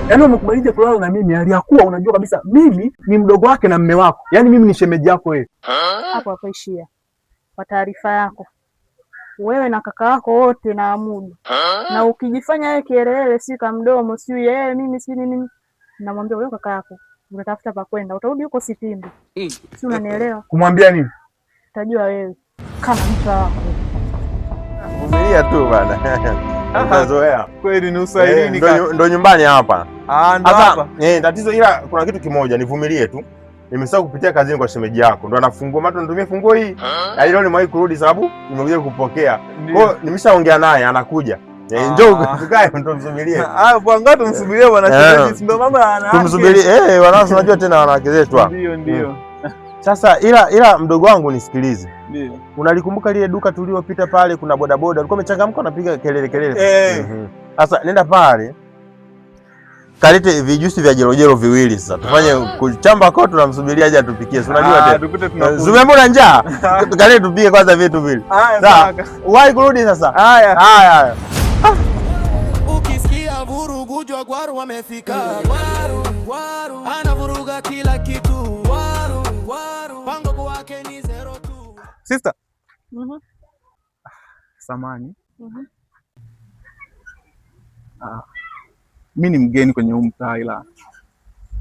Yaani umekubalije kulala na mimi hali ya kuwa unajua kabisa mimi ni mdogo wake na mume wako. Yaani mimi ni shemeji yako wewe. Hapo hapo ishia. Kwa taarifa yako, wewe na kaka yako wote na Amudu, na ukijifanya yeye kielele, si kama mdomo, si yeye mimi si nini, namwambia wewe kaka yako unatafuta pa kwenda, utarudi huko Sitimbi. Si unanielewa? Kumwambia nini? Utajua wewe kama mtu wako. Vumilia tu bana. Utazoea. Kweli ni uswahilini ndo nyumbani hapa. Ndo hapa. Tatizo ila kuna kitu kimoja, nivumilie tu. Nimesahau kupitia kazini kwa shemeji yako. Ndo anafungua mato nitumie funguo hii. Na leo nimewahi kurudi sababu nimekuja kupokea. Kwa hiyo nimeshaongea naye anakuja. Njoo tukae ndo msubirie. Bwana tumsubirie bwana shemeji, ndio mama ana. Tumsubirie. Wanao unajua tena wanawake zetu hapa. Ndio. Sasa ila mdogo wangu nisikilize. Ndio. Unalikumbuka lile duka tuliopita pale kuna bodaboda. Alikuwa amechangamka anapiga kelele. Sasa nenda pale. Kalete vijusi vya jerojero viwili sasa. Tufanye kuchamba kote tunamsubiria aje atupikie. Si unajua tena. Tukute tunakuja. Zumemuna njaa. Kalete tupige kwanza vitu vile. Sawa. Wahi kurudi sasa. Haya. Ukisikia vurugu jua Gwaru wamefika. Gwaru anavuruga kila kitu. Gwaru pango kwake ni 02. Sister. Samani. Mimi ni mgeni kwenye huu mtaa, ila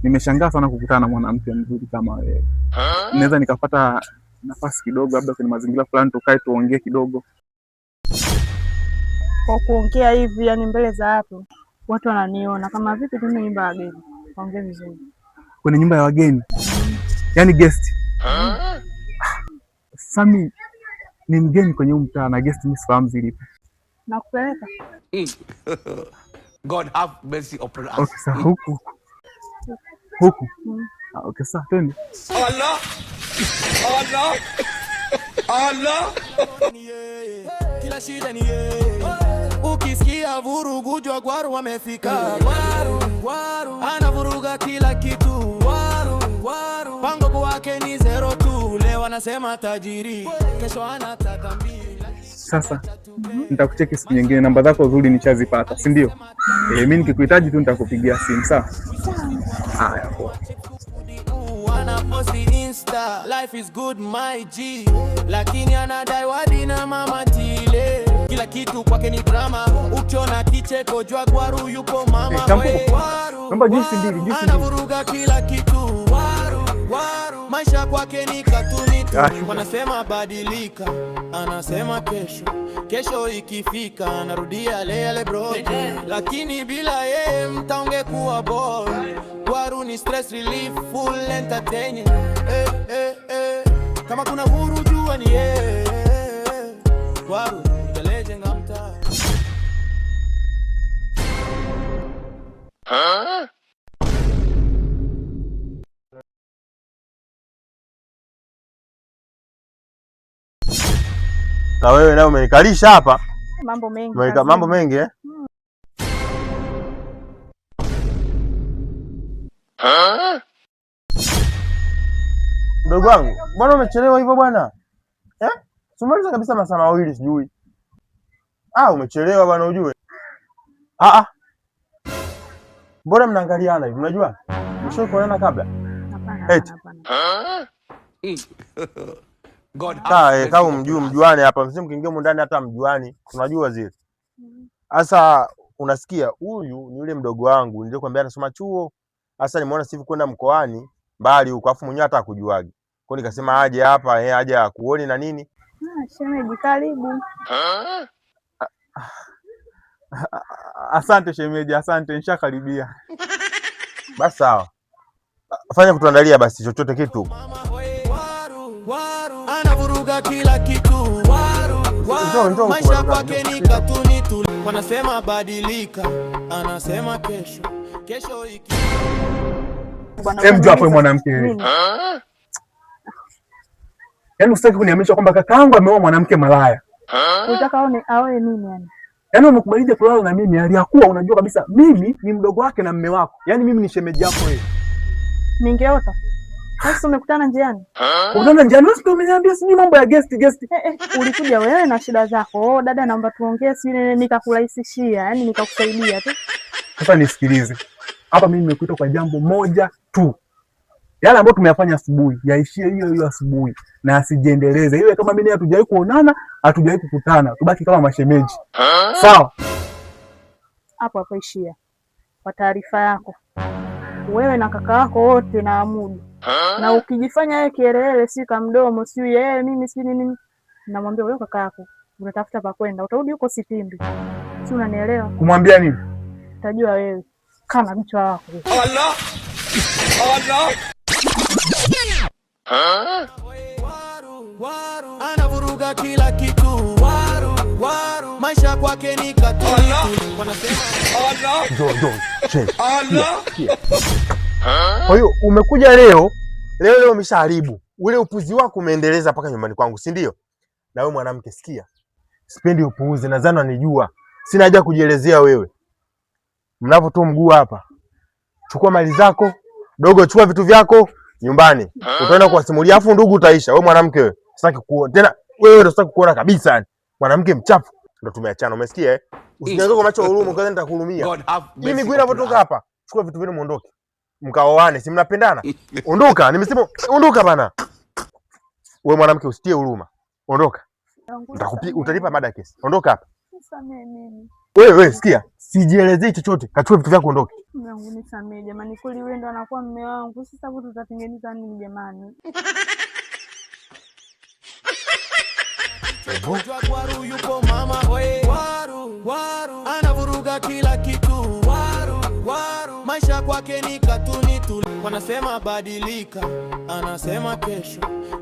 nimeshangaa sana kukutana na mwanamke mzuri kama wewe. Naweza nikapata nafasi kidogo labda kwenye mazingira fulani tukae tuongee kidogo? Kwa kuongea hivi yani mbele za watu wananiona kama vipi tu nyumba ya wageni. Ongea vizuri. Kwenye nyumba ya wageni? Yaani guest. Sami ni mgeni kwenye huu mtaa na guest mimi sifahamu zilipo. Nakupeleka. God have mercy upon us. Okay, sasa huku. Okay, sasa twende. Allah. Kila shida ni yeye. Ukisikia vurugu jua Gwaru wamefika. Gwaru anavuruga kila kitu. Gwaru pango kwake ni 02. Leo anasema tajiri, kesho anataka mbili. Sasa nitakucheki siku nyingine, namba zako nzuri nichazipata, si ndio? Mimi nikikuhitaji tu nitakupigia simu, sawa? Haya poa. Anaposti Insta, life is good my G. Lakini anadai wadi na mama Tile. Kila kitu kwake ni drama. Ukiona kicheko jua Gwaru yupo mama. Namba juice mbili. Anavuruga kila kitu. Gwaru maisha kwake ni katuni tu. Wanasema badilika, anasema kesho ikifika anarudia yale bro. Lakini bila yeye mtaonge kuwa bore. Gwaru ni stress relief, full entertaining. Kama kuna huru jua ni yeye. Gwaru the legend of time. Na wewe nawe umenikalisha hapa. Mambo mengi. Mambo mengi Mdogo wangu, mbona umechelewa hivyo bwana? Sumaliza kabisa masaa mawili sijui. Umechelewa bwana ujue. Mbona mnaangaliana hivi unajua? Mshakuonana kabla? Hapana. Kama mjuane hapa, mkiingia huko ndani hata mjuani. Unajua zile. Sasa unasikia huyu ni yule mdogo wangu nilikwambia anasoma chuo. Sasa nimeona sifu kwenda mkoani mbali huko afu mwenyewe hata akujuagi. Kwa nikasema aje hapa aje akuone na nini. Shemeji karibu. Asante shemeji, asante nishakaribia. Basi sawa. Fanya kutuandalia basi chochote kitu. Gwaru anavuruga kila kitu. Gwaru maisha kwake ni katuni tu. Wanasema badilika, anasema kesho iki. Mjua hapo mwanamke. Yaani usitaki kuniamisha kwamba kakaangu ameoa mwanamke malaya. Unataka awe nini yani? Yaani umekubalije kulala na mimi hali ya kuwa unajua kabisa mimi ni mdogo wake na mume wako. Yaani mimi ni shemeji yako wewe. Ningeota. Sasa umekutana njiani? Ukutana njiani wewe umeniambia sijui mambo ya guest. Ulikuja wewe na shida zako. Dada naomba tuongee, si nikakurahisishia, yani nikakusaidia tu. Sasa nisikilize. hapa mimi nimekuita kwa jambo moja tu. Yale ambayo tumeyafanya asubuhi yaishie hiyo hiyo asubuhi na asijiendeleze. Iwe kama mimi hatujawahi kuonana, hatujawahi kukutana, tubaki kama mashemeji. Sawa? Hapo hapo ishia. Kwa taarifa yako, wewe na kaka yako wote na Amudu, na ukijifanya yeye kielele si kamdomo, si yeye mimi si nini, namwambia wewe kaka yako unatafuta pa kwenda, utarudi huko Sitimbi. Si unanielewa? Kumwambia nini? Utajua wewe kana mchwa wako. Allah Allah anavuruga kila kitu, waru maisha kwake ni katuni, wanasema Allah. Kwa hiyo umekuja leo umeshaharibu ule upuzi wako, umeendeleza mpaka nyumbani kwangu, si ndio? Na wewe mwanamke, sikia, sipendi upuuzi, nadhani unanijua, sina haja kujielezea wewe. Mnapotoa mguu hapa, chukua mali zako dogo, chukua vitu vyako nyumbani, utaenda kuwasimulia, afu ndugu utaisha. Wewe mwanamke, wewe sitaki kuona tena, wewe ndio sitaki kuona kabisa, yani mwanamke mchafu. Ndio tumeachana, umesikia eh? Usiniangalie kwa macho ya huruma, kwanza nitakuhurumia mimi. Gwina unapotoka hapa, chukua vitu vyenu muondoke, mkaoane, si mnapendana? Ondoka, nimesema ondoka bana. Wewe mwanamke usitie huruma, ondoka, utalipa mada kesi. Ondoka hapa. Nisamee mimi. Wewe sikia, sijielezei chochote, kachukua vitu vyako ondoke. Mume wangu nisamee jamani, kweli wewe ndo anakuwa mume wangu, sasa hapo tutatengeneza nini jamani? Waru yupo mama, waru anavuruga kila kitu, waru maisha kwake ni katuni tu, wanasema badilika, anasema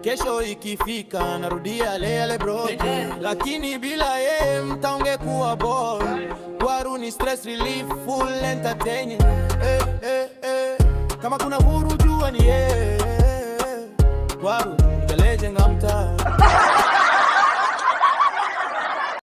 kesho ikifika anarudia yale bro, lakini bila yeye mtaongekuwa bora. Waru ni stress relief, full entertaining, kama kuna huru jua ni yeye. Waru